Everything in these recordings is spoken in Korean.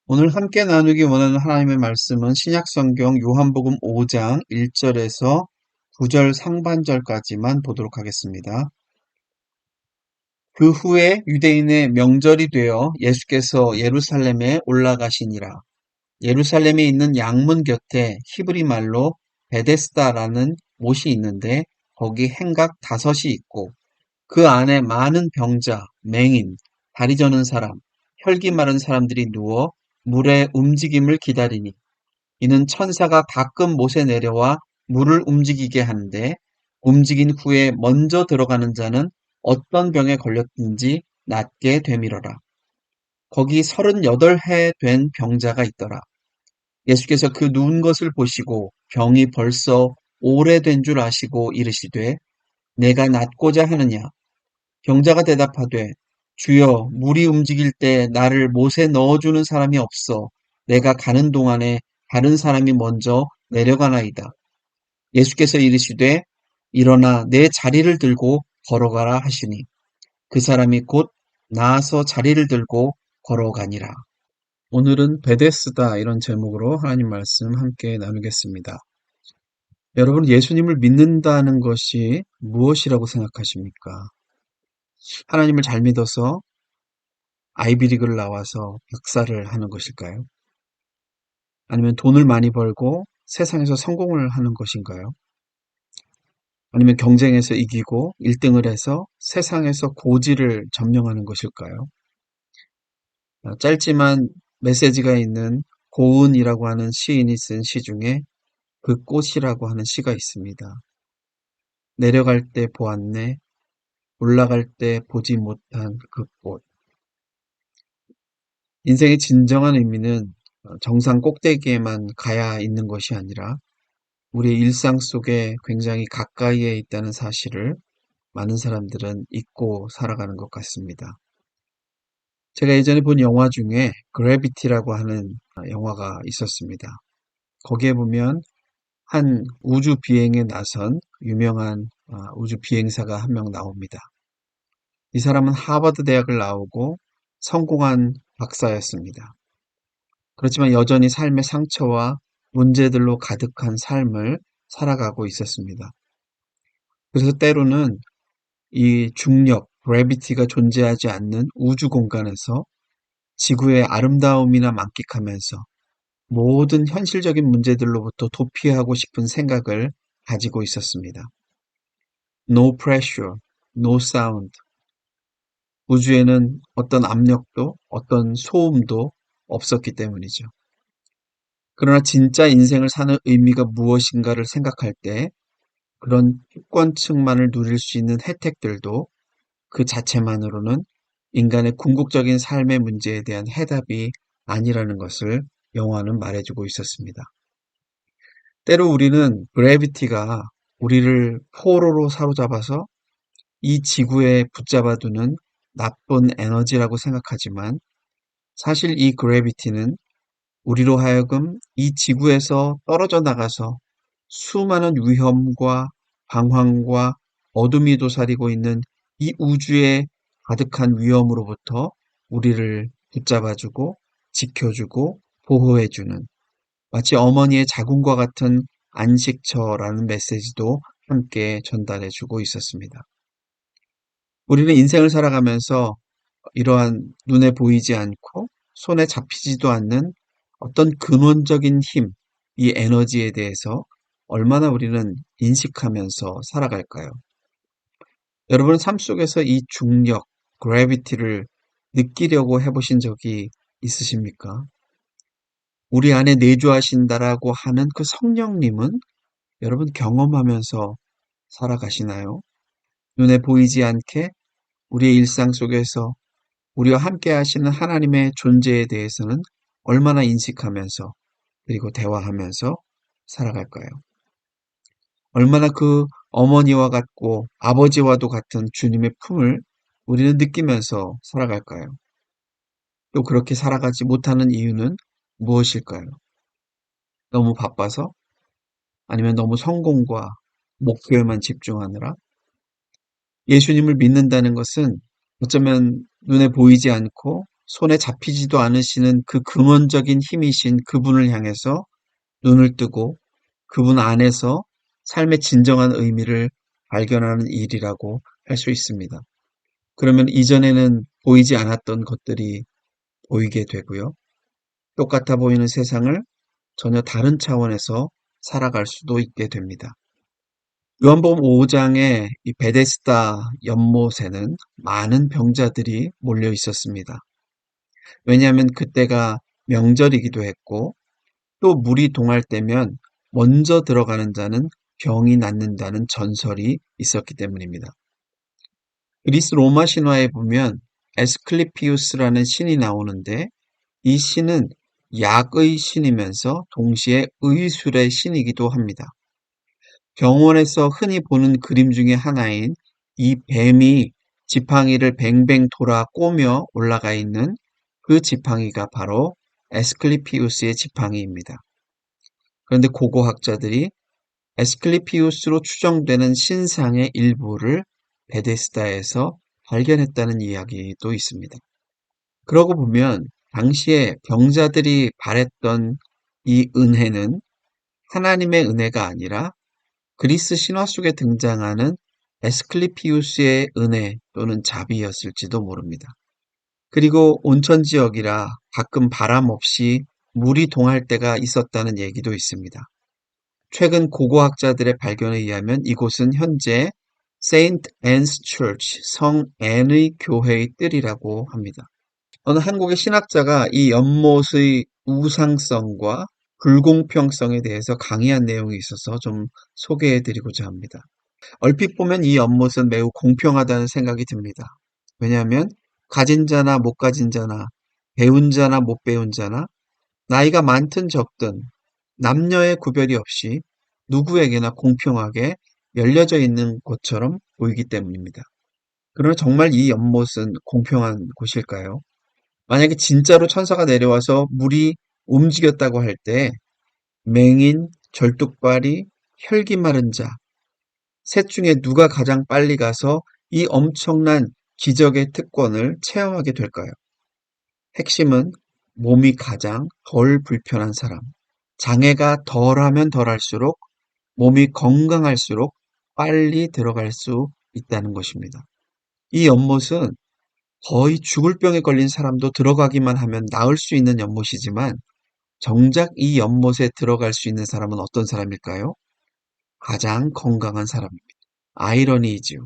오늘 함께 나누기 원하는 하나님의 말씀은 신약성경 요한복음 5장 1절에서 9절 상반절까지만 보도록 하겠습니다. 그 후에 유대인의 명절이 되어 예수께서 예루살렘에 올라가시니라. 예루살렘에 있는 양문 곁에 히브리 말로 베데스다라는 못이 있는데 거기 행각 5이 있고 그 안에 많은 병자, 맹인, 다리 저는 사람, 혈기 마른 사람들이 누워 물의 움직임을 기다리니 이는 천사가 가끔 못에 내려와 물을 움직이게 하는데 움직인 후에 먼저 들어가는 자는 어떤 병에 걸렸든지 낫게 되밀어라. 거기 38해 된 병자가 있더라. 예수께서 그 누운 것을 보시고 병이 벌써 오래된 줄 아시고 이르시되 내가 낫고자 하느냐. 병자가 대답하되 주여 물이 움직일 때 나를 못에 넣어주는 사람이 없어 내가 가는 동안에 다른 사람이 먼저 내려가나이다. 예수께서 이르시되 일어나 내 자리를 들고 걸어가라 하시니 그 사람이 곧 나아서 자리를 들고 걸어가니라. 오늘은 베데스다 이런 제목으로 하나님 말씀 함께 나누겠습니다. 여러분 예수님을 믿는다는 것이 무엇이라고 생각하십니까? 하나님을 잘 믿어서 아이비리그를 나와서 박사를 하는 것일까요? 아니면 돈을 많이 벌고 세상에서 성공을 하는 것인가요? 아니면 경쟁에서 이기고 1등을 해서 세상에서 고지를 점령하는 것일까요? 짧지만 메시지가 있는 고은이라고 하는 시인이 쓴 시 중에 그 꽃이라고 하는 시가 있습니다. 내려갈 때 보았네, 올라갈 때 보지 못한 그 꽃. 인생의 진정한 의미는 정상 꼭대기에만 가야 있는 것이 아니라 우리의 일상 속에 굉장히 가까이에 있다는 사실을 많은 사람들은 잊고 살아가는 것 같습니다. 제가 예전에 본 영화 중에 그래비티라고 하는 영화가 있었습니다. 거기에 보면 한 우주 비행에 나선 유명한 우주 비행사가 한 명 나옵니다. 이 사람은 하버드 대학을 나오고 성공한 박사였습니다. 그렇지만 여전히 삶의 상처와 문제들로 가득한 삶을 살아가고 있었습니다. 그래서 때로는 이 중력, 그래비티가 존재하지 않는 우주 공간에서 지구의 아름다움이나 만끽하면서 모든 현실적인 문제들로부터 도피하고 싶은 생각을 가지고 있었습니다. No pressure, no sound. 우주에는 어떤 압력도 어떤 소음도 없었기 때문이죠. 그러나 진짜 인생을 사는 의미가 무엇인가를 생각할 때 그런 특권층만을 누릴 수 있는 혜택들도 그 자체만으로는 인간의 궁극적인 삶의 문제에 대한 해답이 아니라는 것을 영화는 말해주고 있었습니다. 때로 우리는 그래비티가 우리를 포로로 사로잡아서 이 지구에 붙잡아두는 나쁜 에너지라고 생각하지만 사실 이 그래비티는 우리로 하여금 이 지구에서 떨어져 나가서 수많은 위험과 방황과 어둠이 도사리고 있는 이 우주에 가득한 위험으로부터 우리를 붙잡아주고 지켜주고 보호해주는 마치 어머니의 자궁과 같은 안식처라는 메시지도 함께 전달해주고 있었습니다. 우리는 인생을 살아가면서 이러한 눈에 보이지 않고 손에 잡히지도 않는 어떤 근원적인 힘, 이 에너지에 대해서 얼마나 우리는 인식하면서 살아갈까요? 여러분 삶 속에서 이 중력, 그래비티를 느끼려고 해보신 적이 있으십니까? 우리 안에 내주하신다라고 하는 그 성령님은 여러분 경험하면서 살아가시나요? 눈에 보이지 않게 우리의 일상 속에서 우리와 함께 하시는 하나님의 존재에 대해서는 얼마나 인식하면서 그리고 대화하면서 살아갈까요? 얼마나 그 어머니와 같고 아버지와도 같은 주님의 품을 우리는 느끼면서 살아갈까요? 또 그렇게 살아가지 못하는 이유는 무엇일까요? 너무 바빠서? 아니면 너무 성공과 목표에만 집중하느라? 예수님을 믿는다는 것은 어쩌면 눈에 보이지 않고 손에 잡히지도 않으시는 그 근원적인 힘이신 그분을 향해서 눈을 뜨고 그분 안에서 삶의 진정한 의미를 발견하는 일이라고 할 수 있습니다. 그러면 이전에는 보이지 않았던 것들이 보이게 되고요. 똑같아 보이는 세상을 전혀 다른 차원에서 살아갈 수도 있게 됩니다. 요한복음 5장의 이 베데스다 연못에는 많은 병자들이 몰려 있었습니다. 왜냐하면 그때가 명절이기도 했고 또 물이 동할 때면 먼저 들어가는 자는 병이 낫는다는 전설이 있었기 때문입니다. 그리스 로마 신화에 보면 에스클리피우스라는 신이 나오는데 이 신은 약의 신이면서 동시에 의술의 신이기도 합니다. 병원에서 흔히 보는 그림 중에 하나인 이 뱀이 지팡이를 뱅뱅 돌아 꼬며 올라가 있는 그 지팡이가 바로 에스클리피우스의 지팡이입니다. 그런데 고고학자들이 에스클리피우스로 추정되는 신상의 일부를 베데스다에서 발견했다는 이야기도 있습니다. 그러고 보면 당시에 병자들이 바랬던 이 은혜는 하나님의 은혜가 아니라 그리스 신화 속에 등장하는 에스클리피우스의 은혜 또는 자비였을지도 모릅니다. 그리고 온천 지역이라 가끔 바람 없이 물이 동할 때가 있었다는 얘기도 있습니다. 최근 고고학자들의 발견에 의하면 이곳은 현재 세인트 앤스 처치, 성 앤의 교회의 뜰이라고 합니다. 어느 한국의 신학자가 이 연못의 우상성과 불공평성에 대해서 강의한 내용이 있어서 좀 소개해드리고자 합니다. 얼핏 보면 이 연못은 매우 공평하다는 생각이 듭니다. 왜냐하면 가진 자나 못 가진 자나 배운 자나 못 배운 자나 나이가 많든 적든 남녀의 구별이 없이 누구에게나 공평하게 열려져 있는 곳처럼 보이기 때문입니다. 그러나 정말 이 연못은 공평한 곳일까요? 만약에 진짜로 천사가 내려와서 물이 움직였다고 할 때 맹인, 절뚝발이, 혈기 마른 자, 셋 중에 누가 가장 빨리 가서 이 엄청난 기적의 특권을 체험하게 될까요? 핵심은 몸이 가장 덜 불편한 사람, 장애가 덜하면 덜할수록 몸이 건강할수록 빨리 들어갈 수 있다는 것입니다. 이 연못은 거의 죽을 병에 걸린 사람도 들어가기만 하면 나을 수 있는 연못이지만 정작 이 연못에 들어갈 수 있는 사람은 어떤 사람일까요? 가장 건강한 사람입니다. 아이러니이지요.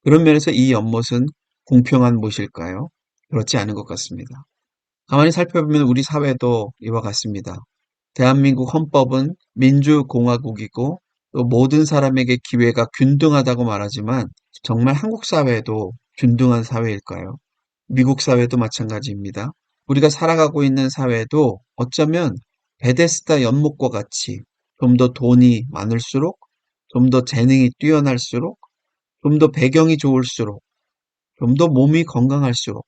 그런 면에서 이 연못은 공평한 못일까요? 그렇지 않은 것 같습니다. 가만히 살펴보면 우리 사회도 이와 같습니다. 대한민국 헌법은 민주공화국이고 또 모든 사람에게 기회가 균등하다고 말하지만 정말 한국 사회도 균등한 사회일까요? 미국 사회도 마찬가지입니다. 우리가 살아가고 있는 사회도 어쩌면 베데스다 연못과 같이 좀 더 돈이 많을수록, 좀 더 재능이 뛰어날수록, 좀 더 배경이 좋을수록, 좀 더 몸이 건강할수록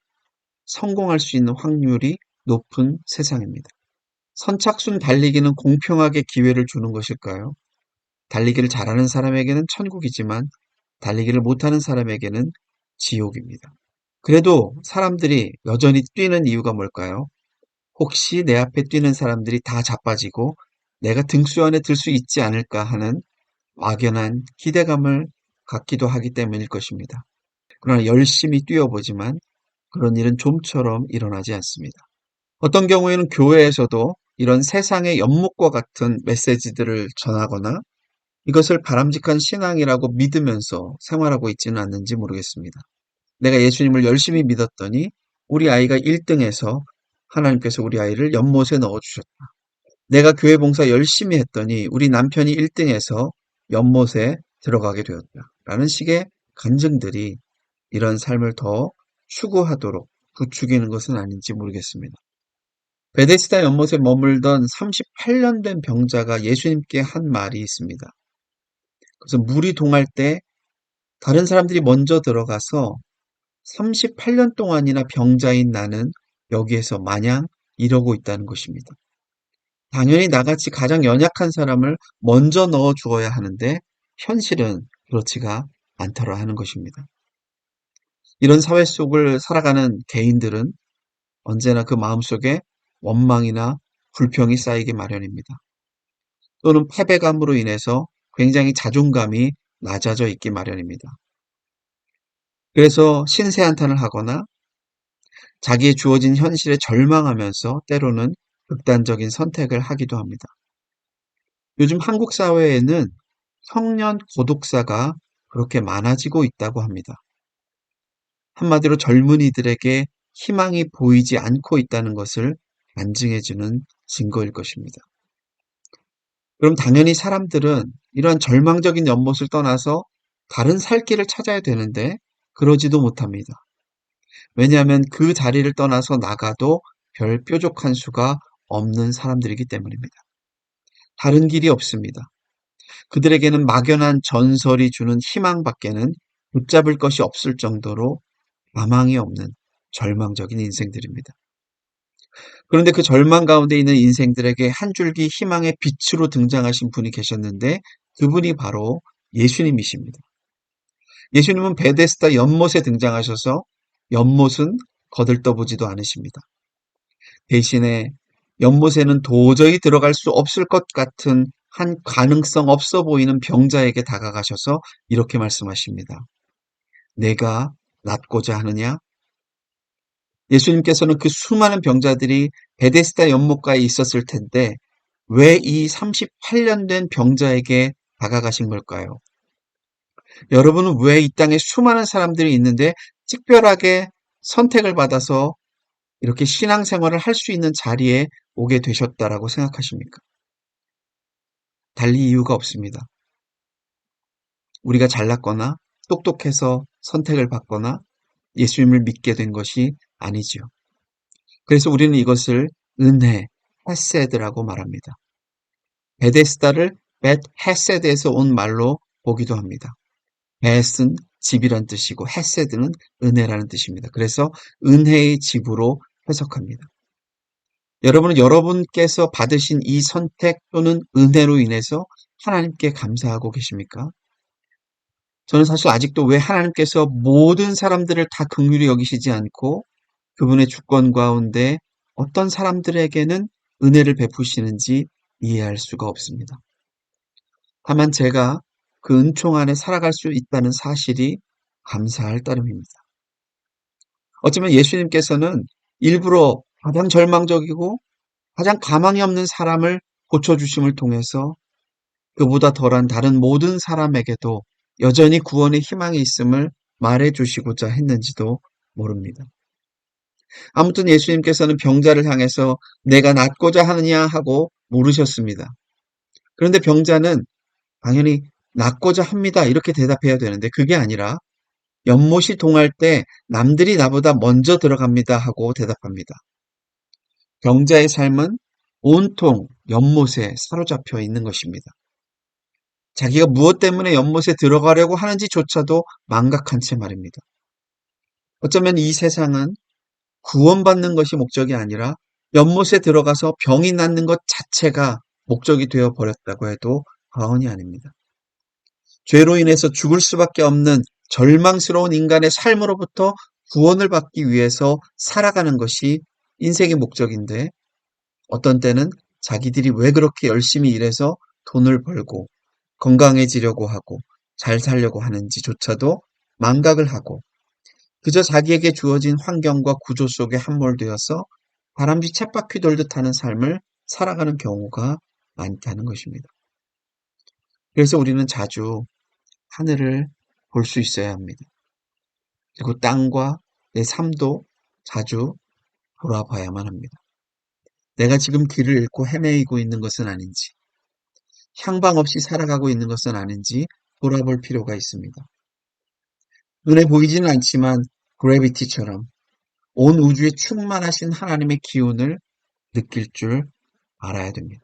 성공할 수 있는 확률이 높은 세상입니다. 선착순 달리기는 공평하게 기회를 주는 것일까요? 달리기를 잘하는 사람에게는 천국이지만 달리기를 못하는 사람에게는 지옥입니다. 그래도 사람들이 여전히 뛰는 이유가 뭘까요? 혹시 내 앞에 뛰는 사람들이 다 자빠지고 내가 등수 안에 들 수 있지 않을까 하는 막연한 기대감을 갖기도 하기 때문일 것입니다. 그러나 열심히 뛰어보지만 그런 일은 좀처럼 일어나지 않습니다. 어떤 경우에는 교회에서도 이런 세상의 연못과 같은 메시지들을 전하거나 이것을 바람직한 신앙이라고 믿으면서 생활하고 있지는 않는지 모르겠습니다. 내가 예수님을 열심히 믿었더니 우리 아이가 1등해서 하나님께서 우리 아이를 연못에 넣어주셨다. 내가 교회 봉사 열심히 했더니 우리 남편이 1등해서 연못에 들어가게 되었다. 라는 식의 간증들이 이런 삶을 더 추구하도록 부추기는 것은 아닌지 모르겠습니다. 베데스다 연못에 머물던 38년 된 병자가 예수님께 한 말이 있습니다. 그래서 물이 동할 때 다른 사람들이 먼저 들어가서 38년 동안이나 병자인 나는 여기에서 마냥 이러고 있다는 것입니다. 당연히 나같이 가장 연약한 사람을 먼저 넣어 주어야 하는데 현실은 그렇지가 않더라 하는 것입니다. 이런 사회 속을 살아가는 개인들은 언제나 그 마음속에 원망이나 불평이 쌓이기 마련입니다. 또는 패배감으로 인해서 굉장히 자존감이 낮아져 있기 마련입니다. 그래서 신세한탄을 하거나 자기의 주어진 현실에 절망하면서 때로는 극단적인 선택을 하기도 합니다. 요즘 한국 사회에는 청년 고독사가 그렇게 많아지고 있다고 합니다. 한마디로 젊은이들에게 희망이 보이지 않고 있다는 것을 반증해주는 증거일 것입니다. 그럼 당연히 사람들은 이러한 절망적인 연못을 떠나서 다른 살 길을 찾아야 되는데 그러지도 못합니다. 왜냐하면 그 자리를 떠나서 나가도 별 뾰족한 수가 없는 사람들이기 때문입니다. 다른 길이 없습니다. 그들에게는 막연한 전설이 주는 희망밖에는 붙잡을 것이 없을 정도로 가망이 없는 절망적인 인생들입니다. 그런데 그 절망 가운데 있는 인생들에게 한 줄기 희망의 빛으로 등장하신 분이 계셨는데 그분이 바로 예수님이십니다. 예수님은 베데스다 연못에 등장하셔서 연못은 거들떠보지도 않으십니다. 대신에 연못에는 도저히 들어갈 수 없을 것 같은 한 가능성 없어 보이는 병자에게 다가가셔서 이렇게 말씀하십니다. 내가 낫고자 하느냐? 예수님께서는 그 수많은 병자들이 베데스다 연못가에 있었을 텐데 왜 이 38년 된 병자에게 다가가신 걸까요? 여러분은 왜 이 땅에 수많은 사람들이 있는데 특별하게 선택을 받아서 이렇게 신앙생활을 할 수 있는 자리에 오게 되셨다라고 생각하십니까? 달리 이유가 없습니다. 우리가 잘났거나 똑똑해서 선택을 받거나 예수님을 믿게 된 것이 아니지요. 그래서 우리는 이것을 은혜, 헤세드라고 말합니다. 베데스다를 벳 헤세드에서 온 말로 보기도 합니다. 벳은 집이란 뜻이고 헤세드는 은혜라는 뜻입니다. 그래서 은혜의 집으로 해석합니다. 여러분은 여러분께서 받으신 이 선택 또는 은혜로 인해서 하나님께 감사하고 계십니까? 저는 사실 아직도 왜 하나님께서 모든 사람들을 다 긍휼히 여기시지 않고 그분의 주권 가운데 어떤 사람들에게는 은혜를 베푸시는지 이해할 수가 없습니다. 다만 제가 그 은총 안에 살아갈 수 있다는 사실이 감사할 따름입니다. 어쩌면 예수님께서는 일부러 가장 절망적이고 가장 가망이 없는 사람을 고쳐주심을 통해서 그보다 덜한 다른 모든 사람에게도 여전히 구원의 희망이 있음을 말해주시고자 했는지도 모릅니다. 아무튼 예수님께서는 병자를 향해서 내가 낫고자 하느냐 하고 물으셨습니다. 그런데 병자는 당연히 낫고자 합니다. 이렇게 대답해야 되는데 그게 아니라 연못이 동할 때 남들이 나보다 먼저 들어갑니다 하고 대답합니다. 병자의 삶은 온통 연못에 사로잡혀 있는 것입니다. 자기가 무엇 때문에 연못에 들어가려고 하는지조차도 망각한 채 말입니다. 어쩌면 이 세상은 구원받는 것이 목적이 아니라 연못에 들어가서 병이 낫는 것 자체가 목적이 되어 버렸다고 해도 과언이 아닙니다. 죄로 인해서 죽을 수밖에 없는 절망스러운 인간의 삶으로부터 구원을 받기 위해서 살아가는 것이 인생의 목적인데 어떤 때는 자기들이 왜 그렇게 열심히 일해서 돈을 벌고 건강해지려고 하고 잘 살려고 하는지조차도 망각을 하고 그저 자기에게 주어진 환경과 구조 속에 함몰되어서 다람쥐 쳇바퀴 돌듯 하는 삶을 살아가는 경우가 많다는 것입니다. 그래서 우리는 자주 하늘을 볼 수 있어야 합니다. 그리고 땅과 내 삶도 자주 돌아봐야만 합니다. 내가 지금 길을 잃고 헤매이고 있는 것은 아닌지, 향방 없이 살아가고 있는 것은 아닌지 돌아볼 필요가 있습니다. 눈에 보이지는 않지만 그래비티처럼 온 우주에 충만하신 하나님의 기운을 느낄 줄 알아야 됩니다.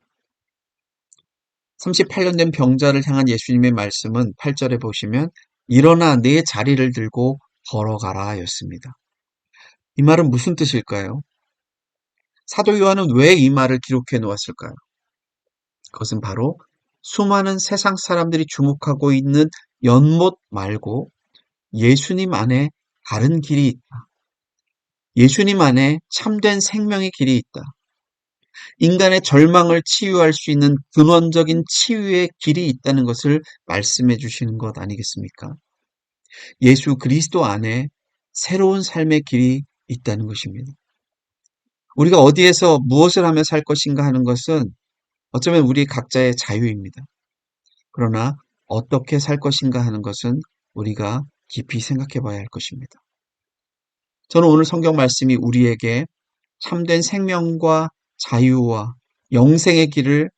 38년 된 병자를 향한 예수님의 말씀은 8절에 보시면 일어나 내 자리를 들고 걸어가라 였습니다. 이 말은 무슨 뜻일까요? 사도 요한은 왜 이 말을 기록해 놓았을까요? 그것은 바로 수많은 세상 사람들이 주목하고 있는 연못 말고 예수님 안에 다른 길이 있다. 예수님 안에 참된 생명의 길이 있다. 인간의 절망을 치유할 수 있는 근원적인 치유의 길이 있다는 것을 말씀해 주시는 것 아니겠습니까? 예수 그리스도 안에 새로운 삶의 길이 있다는 것입니다. 우리가 어디에서 무엇을 하며 살 것인가 하는 것은 어쩌면 우리 각자의 자유입니다. 그러나 어떻게 살 것인가 하는 것은 우리가 깊이 생각해 봐야 할 것입니다. 저는 오늘 성경 말씀이 우리에게 참된 생명과 자유와 영생의 길을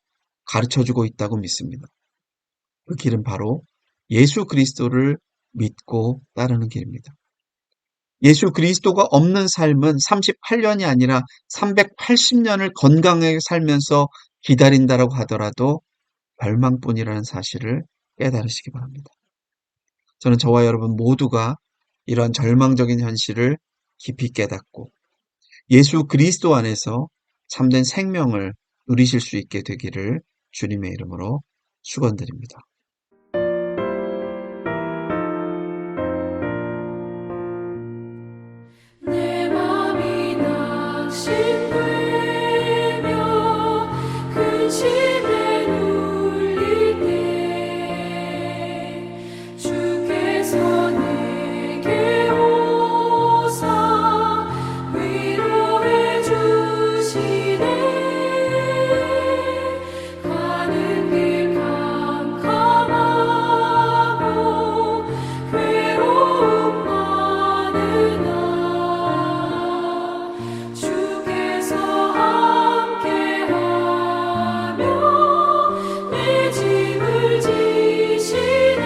가르쳐 주고 있다고 믿습니다. 그 길은 바로 예수 그리스도를 믿고 따르는 길입니다. 예수 그리스도가 없는 삶은 38년이 아니라 380년을 건강하게 살면서 기다린다라고 하더라도 멸망뿐이라는 사실을 깨달으시기 바랍니다. 저는 저와 여러분 모두가 이러한 절망적인 현실을 깊이 깨닫고 예수 그리스도 안에서 참된 생명을 누리실 수 있게 되기를 주님의 이름으로 축원드립니다. 내 맘이 낙심되며 근심에 눌릴 때 주께서 내게 오사 위로해 주시네. 가는 길 캄캄하고 괴로움 많으나 주께서 함께하며 내 짐을 지시네.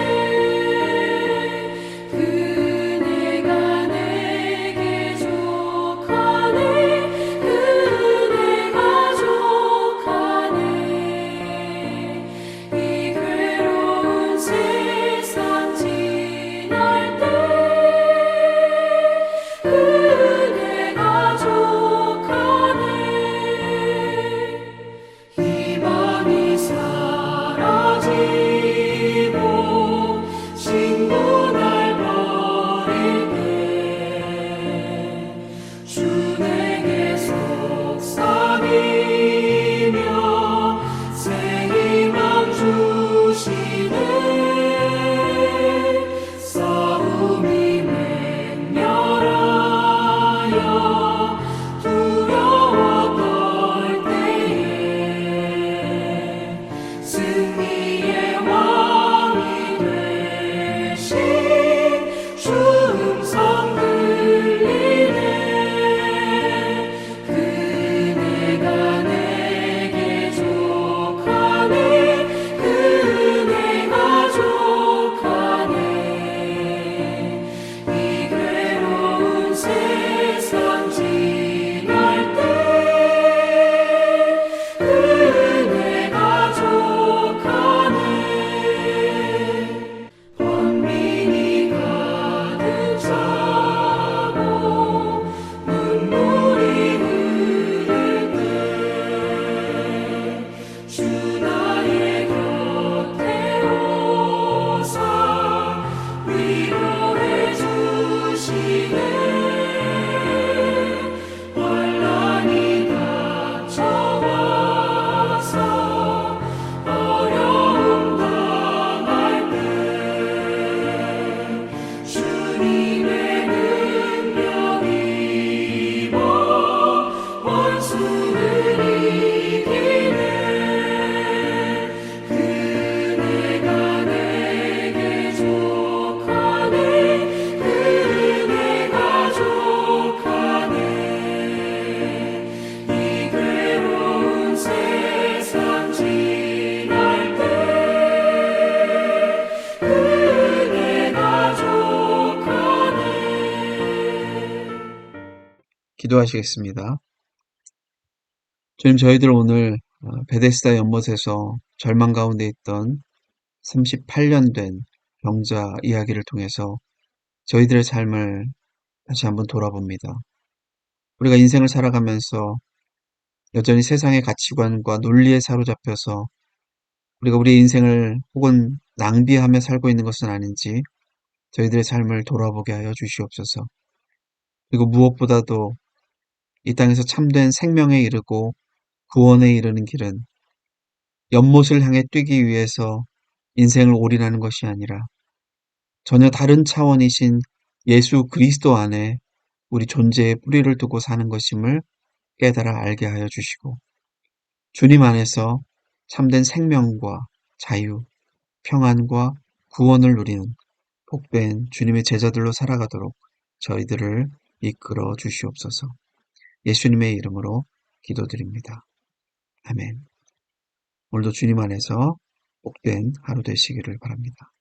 그네가 내게 족하네. 그네가 족하네. 이 괴로운 세상 지날 때 그네가 족하네. 희망이 사라지고 친구 날 버릴 때 주 내게 속삭이며 새 희망 주시네. 싸움이 맹렬하여 두려워 떨 때에 승리의 왕이 되신 주 음성 들리네. 그네가 내게 족하네. 그네가 족하네. 이 괴로운 세상 지날 때 그네가 족하네. 번민이 가득 차고 눈물이 흐를 때 주 나의 곁에 오사 위로해 주시네. 환난이 닥쳐와서 어려움 당할 때 주님의 능력 입어 원수를 이기네. 그네가 내게 족하네. 그네가 족하네. 이 괴로운 세상 지날 때 그네가 족하네. 기도하시겠습니다. 주님, 저희들 오늘 베데스다 연못에서 절망 가운데 있던 38년 된 병자 이야기를 통해서 저희들의 삶을 다시 한번 돌아봅니다. 우리가 인생을 살아가면서 여전히 세상의 가치관과 논리에 사로잡혀서 우리가 우리의 인생을 혹은 낭비하며 살고 있는 것은 아닌지 저희들의 삶을 돌아보게 하여 주시옵소서. 그리고 무엇보다도 이 땅에서 참된 생명에 이르고 구원에 이르는 길은 연못을 향해 뛰기 위해서 인생을 올인하는 것이 아니라 전혀 다른 차원이신 예수 그리스도 안에 우리 존재의 뿌리를 두고 사는 것임을 깨달아 알게 하여 주시고 주님 안에서 참된 생명과 자유, 평안과 구원을 누리는 복된 주님의 제자들로 살아가도록 저희들을 이끌어 주시옵소서. 예수님의 이름으로 기도드립니다. 아멘. 오늘도 주님 안에서 복된 하루 되시기를 바랍니다.